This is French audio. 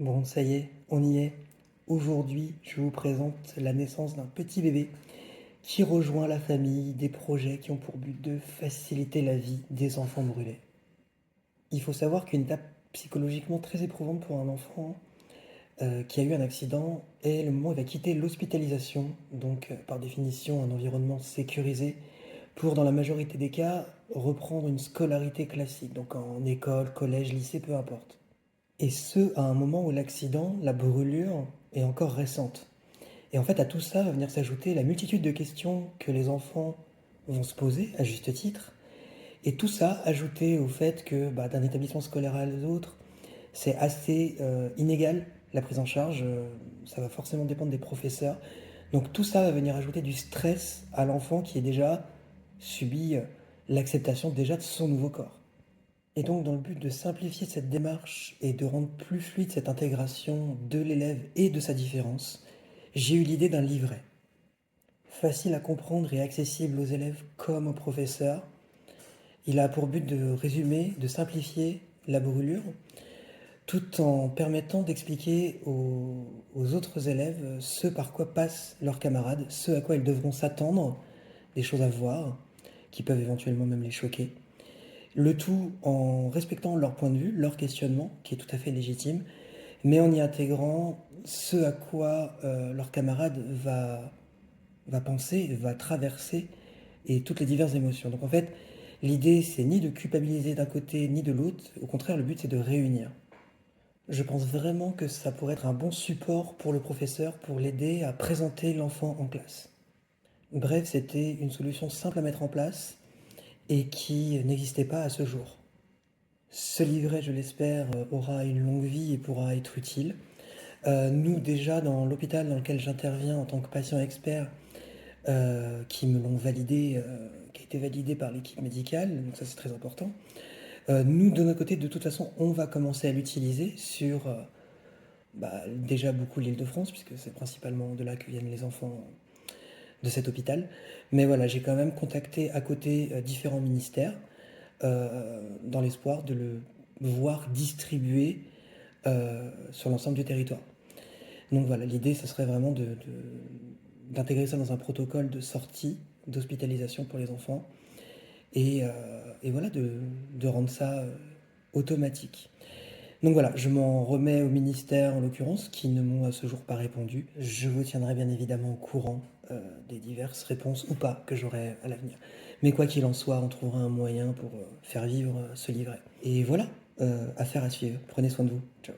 Bon, ça y est, on y est. Aujourd'hui, je vous présente la naissance d'un petit bébé qui rejoint la famille des projets qui ont pour but de faciliter la vie des enfants brûlés. Il faut savoir qu'une étape psychologiquement très éprouvante pour un enfant qui a eu un accident est le moment où il va quitter l'hospitalisation, donc par définition un environnement sécurisé, pour dans la majorité des cas reprendre une scolarité classique, donc en école, collège, lycée, peu importe. Et ce, à un moment où l'accident, la brûlure, est encore récente. Et en fait, à tout ça va venir s'ajouter la multitude de questions que les enfants vont se poser, à juste titre. Et tout ça, ajouté au fait que d'un établissement scolaire à l'autre, c'est assez inégal, la prise en charge. Ça va forcément dépendre des professeurs. Donc tout ça va venir ajouter du stress à l'enfant qui est déjà subi l'acceptation déjà de son nouveau corps. Et donc, dans le but de simplifier cette démarche et de rendre plus fluide cette intégration de l'élève et de sa différence, j'ai eu l'idée d'un livret. Facile à comprendre et accessible aux élèves comme aux professeurs. Il a pour but de résumer, de simplifier la brûlure, tout en permettant d'expliquer aux autres élèves ce par quoi passent leurs camarades, ce à quoi ils devront s'attendre, des choses à voir, qui peuvent éventuellement même les choquer. Le tout en respectant leur point de vue, leur questionnement, qui est tout à fait légitime, mais en y intégrant ce à quoi leur camarade va penser, va traverser, et toutes les diverses émotions. Donc en fait, l'idée, c'est ni de culpabiliser d'un côté ni de l'autre, au contraire, le but, c'est de réunir. Je pense vraiment que ça pourrait être un bon support pour le professeur, pour l'aider à présenter l'enfant en classe. Bref, c'était une solution simple à mettre en place et qui n'existait pas à ce jour. Ce livret, je l'espère, aura une longue vie et pourra être utile. Nous, déjà, dans l'hôpital dans lequel j'interviens en tant que patient expert, qui me l'ont validé, qui a été validé par l'équipe médicale, donc ça c'est très important. Nous, de notre côté, de toute façon, on va commencer à l'utiliser sur déjà beaucoup l'Île-de-France, puisque c'est principalement de là que viennent les enfants de cet hôpital. Mais voilà, j'ai quand même contacté à côté différents ministères dans l'espoir de le voir distribuer sur l'ensemble du territoire. Donc voilà, l'idée, ce serait vraiment d'intégrer ça dans un protocole de sortie, d'hospitalisation pour les enfants, et voilà, de rendre ça automatique. Donc voilà, je m'en remets au ministère en l'occurrence, qui ne m'ont à ce jour pas répondu. Je vous tiendrai bien évidemment au courant des diverses réponses ou pas que j'aurai à l'avenir. Mais quoi qu'il en soit, on trouvera un moyen pour faire vivre ce livret. Et voilà, affaire à suivre. Prenez soin de vous. Ciao.